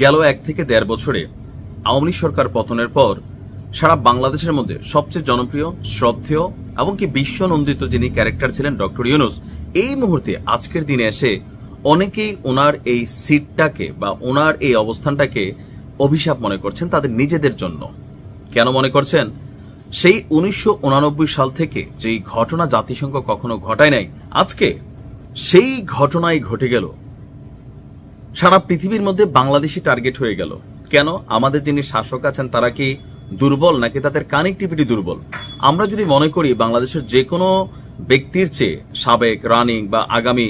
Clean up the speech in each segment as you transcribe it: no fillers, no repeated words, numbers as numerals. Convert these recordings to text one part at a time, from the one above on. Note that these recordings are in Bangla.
গেল 1 থেকে 1.5 বছরে আওয়ামী লীগ সরকার পতনের পর সারা বাংলাদেশের মধ্যে সবচেয়ে জনপ্রিয়, শ্রদ্ধেয় এবং কি বিশ্বনন্দিত যিনি ক্যারেক্টার ছিলেন ডক্টর ইউনূস, এই মুহূর্তে আজকের দিনে এসে অনেকেই ওনার এই সিটটাকে বা ওনার এই অবস্থানটাকে অভিশাপ মনে করছেন তাদের নিজেদের জন্য। কেন মনে করছেন? সেই 1989 সাল থেকে যেই ঘটনা জাতিসংঘ কখনো ঘটায় নাই, আজকে সেই ঘটনাই ঘটে গেল। সারা পৃথিবীর মধ্যে বাংলাদেশি টার্গেট হয়ে গেল। কেন? আমাদের যিনি শাসক আছেন তারা কি দুর্বল নাকি তাদের কানেক্টিভিটি দুর্বল? আমরা যদি মনে করি বাংলাদেশের যে কোনো ব্যক্তির চেয়ে সাবেক, রানিং বা আগামী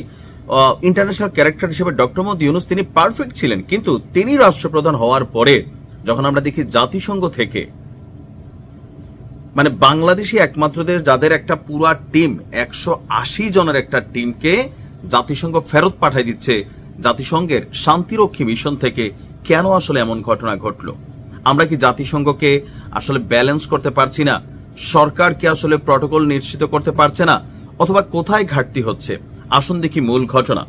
ইন্টারন্যাশনাল ক্যারেক্টার হিসেবে ডক্টর মোহাম্মদ ইউনূস তিনি পারফেক্ট ছিলেন, কিন্তু তিনি রাষ্ট্রপ্রধান হওয়ার পরে যখন আমরা দেখি জাতিসংঘ থেকে মানে বাংলাদেশি একমাত্র দেশ যাদের একটা পুরা টিম 180 জনের একটা টিমকে জাতিসংঘ ফেরত পাঠাই দিচ্ছে জাতিসংঘের শান্তিরক্ষী মিশন থেকে, কেন আসলে এমন ঘটনা ঘটলো? আমরা কি জাতিসংঘকে আসলে ব্যালেন্স করতে পারছি না? সরকার কি আসলে প্রটোকল নিশ্চিত করতে পারছে না? অথবা কোথায় ঘাটতি হচ্ছে? আসুন দেখি মূল ঘটনা।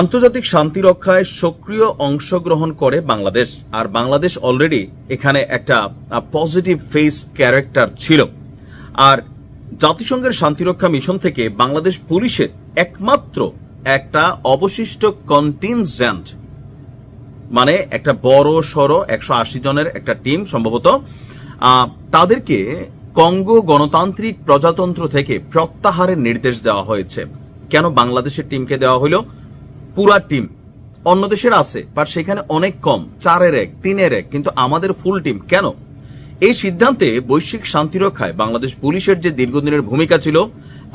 আন্তর্জাতিক শান্তি রক্ষায় সক্রিয় অংশগ্রহণ করে বাংলাদেশ, আর বাংলাদেশ অলরেডি এখানে একটা পজিটিভ ফেস ক্যারেক্টার ছিল। আর জাতিসংঘের শান্তিরক্ষা মিশন থেকে বাংলাদেশ পুলিশের একমাত্র একটা অবশিষ্ট কন্টিনজেন্ট, মানে একটা বড় সড়ো 180 জনের একটা টিম সম্ভবত, তাদেরকে কঙ্গো গণতান্ত্রিক প্রজাতন্ত্র থেকে প্রত্যাহারের নির্দেশ দেওয়া হয়েছে। কেন বাংলাদেশের টিমকে দেওয়া হলো? পুরা টিম অন্য দেশের আছে, বাট সেখানে অনেক কম, 4-এর 1, 3-এর 1, কিন্তু আমাদের ফুল টিম। কেন? এই সিদ্ধান্তে বৈশ্বিক শান্তিরক্ষায় বাংলাদেশ পুলিশের যে দীর্ঘদিনের ভূমিকা ছিল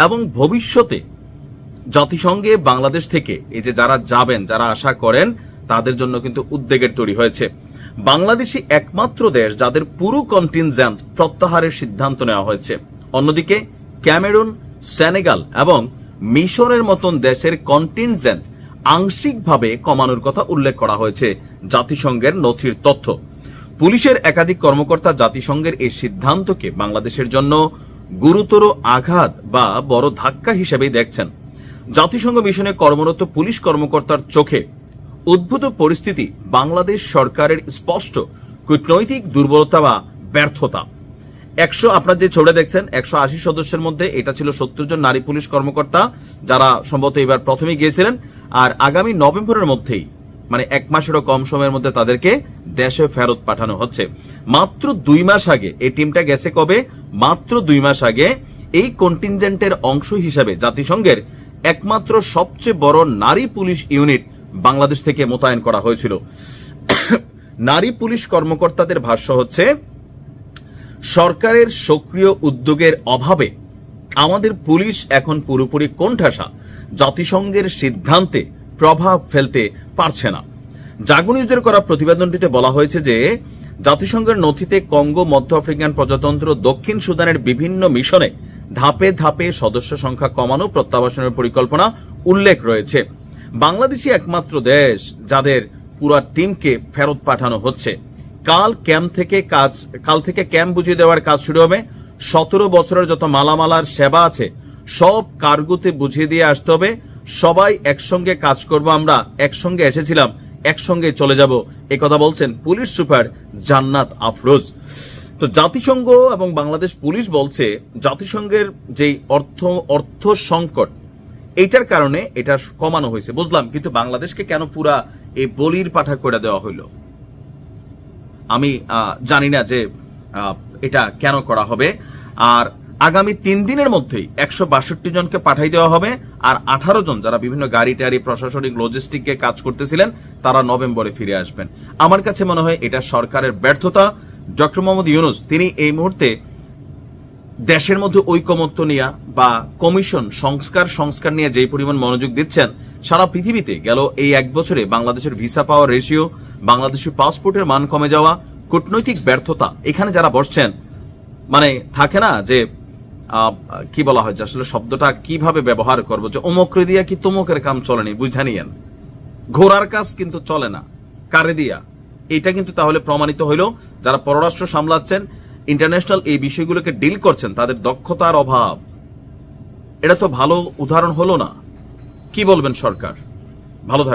এবং ভবিষ্যতে জাতিসংঘে বাংলাদেশ থেকে এই যে যারা যাবেন, যারা আশা করেন, তাদের জন্য কিন্তু উদ্বেগের তৈরি হয়েছে। বাংলাদেশই একমাত্র দেশ যাদের পুরো কন্টিনজেন্ট প্রত্যাহারের সিদ্ধান্ত নেওয়া হয়েছে। অন্যদিকে ক্যামেরুন, সেনেগাল এবং মিশরের মতন দেশের কন্টিনজেন্ট আংশিকভাবে কমানোর কথা উল্লেখ করা হয়েছে জাতিসংঘের নথির তথ্য। পুলিশের একাধিক কর্মকর্তা জাতিসংঘের এই সিদ্ধান্তকে বাংলাদেশের জন্য গুরুতর আঘাত বা বড় ধাক্কা হিসেবেই দেখছেন। জাতিসংঘ মিশনে কর্মরত পুলিশ কর্মকর্তার চোখে উদ্ভূত পরিস্থিতি বাংলাদেশ সরকারের স্পষ্ট কূটনৈতিক দুর্বলতা বা ব্যর্থতা। আপনার যে ছড়ে দেখছেন 180 সদস্যের মধ্যে এটা ছিল 70 জন নারী পুলিশ কর্মকর্তা, যারা সম্ভবত এবার প্রথমে গিয়েছিলেন। আর আগামী নভেম্বরের মধ্যেই, মানে 1 মাসেরও কম সময়ের মধ্যে তাদেরকে দেশে ফেরত পাঠানো হচ্ছে। মাত্র 2 মাস আগে এই টিমটা গেছে। কবে? মাত্র 2 মাস আগে এই কন্টিনজেন্টের অংশ হিসেবে জাতিসংঘের একমাত্র সবচেয়ে বড় নারী পুলিশ ইউনিট বাংলাদেশ থেকে মোতায়েন করা হয়েছিল। নারী পুলিশ কর্মকর্তাদের ভাষ্য হচ্ছে, সরকারের সক্রিয় উদ্যোগের অভাবে আমাদের পুলিশ এখন পুরোপুরি কোণঠাসা, জাতিসংঘের সিদ্ধান্তে প্রভাব ফেলতে পারছে না। জাগনিউজদের করা প্রতিবেদনটিতে বলা হয়েছে যে জাতিসংঘের নথিতে কঙ্গো, মধ্য আফ্রিকান প্রজাতন্ত্র, দক্ষিণ সুদানের বিভিন্ন মিশনে ধাপে ধাপে সদস্য সংখ্যা কমানো, প্রত্যাবাসনের পরিকল্পনা উল্লেখ রয়েছে। বাংলাদেশই একমাত্র দেশ যাদের পুরো টিমকে ফেরত পাঠানো হচ্ছে। কাল থেকে ক্যাম্প বুঝিয়ে দেওয়ার কাজ শুরু হবে। 17 বছরের যত মালামালার সেবা আছে সব কার্গোতে বুঝিয়ে দিয়ে আসতে হবে। সবাই একসঙ্গে কাজ করব, আমরা একসঙ্গে এসেছিলাম, একসঙ্গে চলে যাব, একথা বলছেন পুলিশ সুপার জান্নাত আফরোজ। তো জাতিসংঘ এবং বাংলাদেশ পুলিশ বলছে জাতিসংঘের যেই অর্থ সংকট, এইটার কারণে এটা কমানো হয়েছে, বুঝলাম, কিন্তু বাংলাদেশকে কেন পুরা এই বলির পাঠা করে দেওয়া হইল আমি জানি না যে এটা কেন করা হবে। আর আগামী 3 দিনের মধ্যেই 162 জনকে পাঠাই দেওয়া হবে। আর 18 জন যারা বিভিন্ন গাড়ি টাড়ি, প্রশাসনিক, লজিস্টিকে কাজ করতেছিলেন, তারা নভেম্বরে ফিরে আসবেন। আমার কাছে মনে হয় এটা সরকারের ব্যর্থতা। ডক্টর মোহাম্মদ ইউনূস তিনি এই মুহূর্তে দেশের মধ্যে ঐকমত্য নিয়ে বা কমিশন সংস্কার নিয়ে যেই পরিমাণ মনোযোগ দিচ্ছেন, সারা পৃথিবীতে গেল এই 1 বছরে বাংলাদেশের ভিসা পাওয়ার রেশিও, বাংলাদেশের পাসপোর্টের মান কমে যাওয়া, কূটনৈতিক ব্যর্থতা, এখানে যারা বসছেন, মানে থাকে না যে কি বলা হয় যে আসলে শব্দটা কিভাবে ব্যবহার করবো, যে অমুকরে দিয়া কি তমুকের কাম চলেনি, বুঝা নিয়েন, ঘোড়ার কাজ কিন্তু চলে না কারে দিয়া। এটা কিন্তু তাহলে প্রমাণিত হইল যারা পররাষ্ট্র সামলাচ্ছেন, ইন্টারন্যাশনাল এই বিষয়গুলোকে ডিল করছেন, তাদের দক্ষতার অভাব। এটা তো ভালো উদাহরণ হলো না। কি বলবেন সরকার? ভালো থাকবেন।